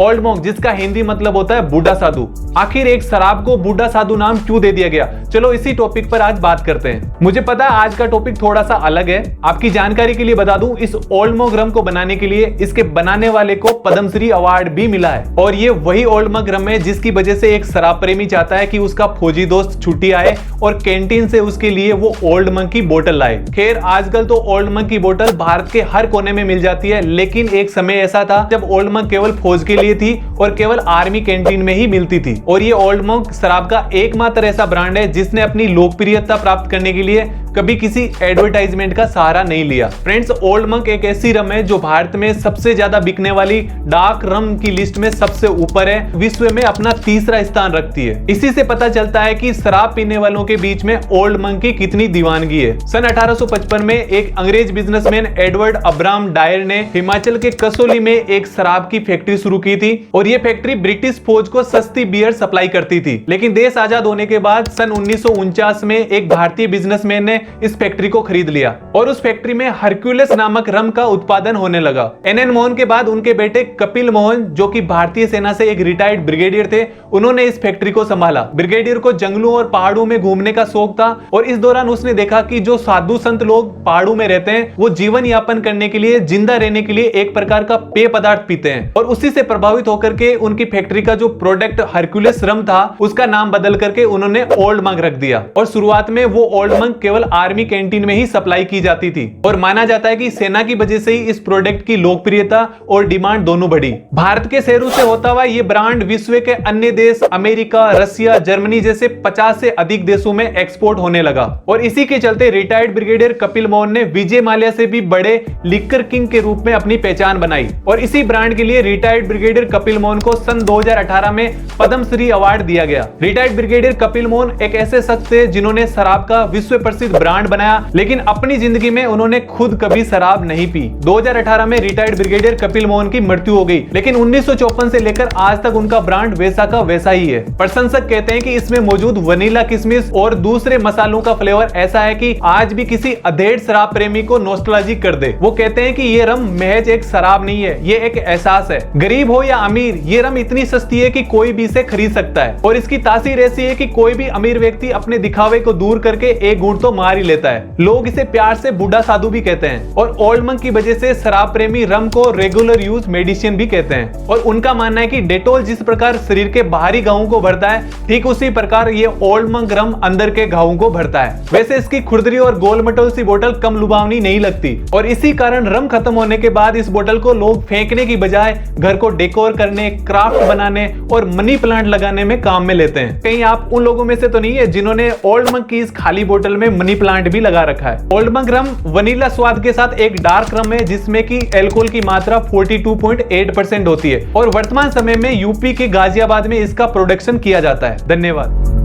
Old monk, जिसका हिंदी मतलब होता है बूढ़ा साधु। आखिर एक शराब को बूढ़ा साधु नाम क्यों दे दिया गया? चलो इसी टॉपिक पर आज बात करते हैं। मुझे पता है आज का टॉपिक थोड़ा सा अलग है। आपकी जानकारी के लिए बता दूं, इस ओल्ड मॉन्क रम को बनाने के लिए इसके बनाने वाले को पद्मश्री अवार्ड भी मिला है। और ये वही ओल्ड मॉन्क रम है जिसकी वजह से एक शराब प्रेमी चाहता है कि उसका फौजी दोस्त छुट्टी आए और कैंटीन से उसके लिए वो ओल्ड मॉन्क की बोतल लाए। खैर आजकल तो ओल्ड मॉन्क की बोतल भारत के हर कोने में मिल जाती है, लेकिन एक समय ऐसा था जब ओल्ड मॉन्क केवल फौज के लिए थी और केवल आर्मी कैंटीन में ही मिलती थी। और ये ओल्ड मॉन्क शराब का एकमात्र ऐसा ब्रांड है जिसने अपनी लोकप्रियता प्राप्त करने के लिए कभी किसी एडवर्टाइजमेंट का सहारा नहीं लिया। फ्रेंड्स, ओल्ड मॉन्क एक ऐसी रम है जो भारत में सबसे ज्यादा बिकने वाली डार्क रम की लिस्ट में सबसे ऊपर है, विश्व में अपना तीसरा स्थान रखती है। इसी से पता चलता है कि शराब पीने वालों के बीच में ओल्ड मॉन्क की कितनी दीवानगी है। सन 1855 में एक अंग्रेज बिजनेसमैन एडवर्ड अब्राहम डायर ने हिमाचल के कसौली में एक शराब की फैक्ट्री शुरू की थी और ये फैक्ट्री ब्रिटिश फौज को सस्ती बियर सप्लाई करती थी। लेकिन देश आजाद होने के बाद सन 1949 में एक भारतीय बिजनेसमैन ने इस फैक्ट्री को खरीद लिया और उस फैक्ट्री में हरक्यूलिस नामक रम का उत्पादन होने लगा। एन मोहन के बाद उनके बेटे कपिल मोहन, जो कि भारतीय सेना से एक रिटायर्ड ब्रिगेडियर थे, उन्होंने इस फैक्ट्री को संभाला। ब्रिगेडियर को जंगलों और पहाड़ों में घूमने का शौक था और इस दौरान उसने देखा कि जो साधु संत लोग पहाड़ों में रहते हैं वो जीवन यापन करने के लिए, जिंदा रहने के लिए एक प्रकार का पेय पदार्थ पीते हैं। और उसी से प्रभावित होकर के उनकी फैक्ट्री का जो प्रोडक्ट हरक्यूलिस रम था उसका नाम बदल करके उन्होंने ओल्ड मॉन्क रख दिया। और शुरुआत में वो ओल्ड मॉन्क केवल आर्मी कैंटीन में ही सप्लाई की जाती थी और माना जाता है कि सेना की वजह से ही इस प्रोडक्ट की लोकप्रियता और डिमांड दोनों बढ़ी। भारत के शहरों से होता हुआ ये ब्रांड विश्व के अन्य देश अमेरिका, रसिया, जर्मनी जैसे 50 से अधिक देशों में एक्सपोर्ट होने लगा। और इसी के चलते रिटायर्ड ब्रिगेडियर कपिल मोहन ने विजय माल्या से भी बड़े लिकर किंग के रूप में अपनी पहचान बनाई। और इसी ब्रांड के लिए रिटायर्ड ब्रिगेडियर कपिल मोहन को सन 2018 में पद्मश्री अवार्ड दिया गया। रिटायर्ड ब्रिगेडियर कपिल मोहन एक ऐसे शख्स थे जिन्होंने शराब का विश्व प्रसिद्ध ब्रांड बनाया, लेकिन अपनी जिंदगी में उन्होंने खुद कभी शराब नहीं पी। 2018 में रिटायर्ड ब्रिगेडियर कपिल मोहन की मृत्यु हो गई, लेकिन 1954 से लेकर आज तक उनका ब्रांड वैसा का वैसा ही है। प्रशंसक कहते हैं कि इसमें मौजूद वनीला किशमिश और दूसरे मसालों का फ्लेवर ऐसा है कि आज भी किसी अधेड़ शराब प्रेमी को नॉस्टैल्जिक कर दे। वो कहते हैं कि ये रम महज एक शराब नहीं है, ये एक एहसास है। गरीब हो या अमीर, ये रम इतनी सस्ती है कि कोई भी इसे खरीद सकता है। और इसकी तासीर ऐसी है कि कोई भी अमीर व्यक्ति अपने दिखावे को दूर करके एक घूंट तो मार ही लेता है। लोग इसे प्यार से बूढ़ा साधु भी कहते हैं। और ओल्ड मॉन्क की वजह से शराब प्रेमी रम को रेगुलर यूज मेडिसिन भी कहते हैं। और उनका मानना है कि डेटोल जिस प्रकार शरीर के बाहरी घावों को भरता है, ठीक उसी प्रकार ये ओल्ड मॉन्क रम अंदर के घावों को भरता है। वैसे इसकी खुरदरी और गोल मटोल सी बोतल कम लुभावनी नहीं लगती और इसी कारण रम खत्म होने के बाद इस बोतल को लोग फेंकने की बजाय घर को डेकोर करने, क्राफ्ट बनाने और मनी प्लांट लगाने में काम में लेते हैं। कहीं आप उन लोगों में से तो नहीं है जिन्होंने ओल्ड मॉन्क की इस खाली बोतल में मनी प्लांट भी लगा रखा है। ओल्ड मॉन्क रम वनीला स्वाद के साथ एक डार्क रम है जिसमें की एल्कोहल की मात्रा 42.8% होती है और वर्तमान समय में यूपी के गाजियाबाद में इसका प्रोडक्शन किया जाता है। धन्यवाद।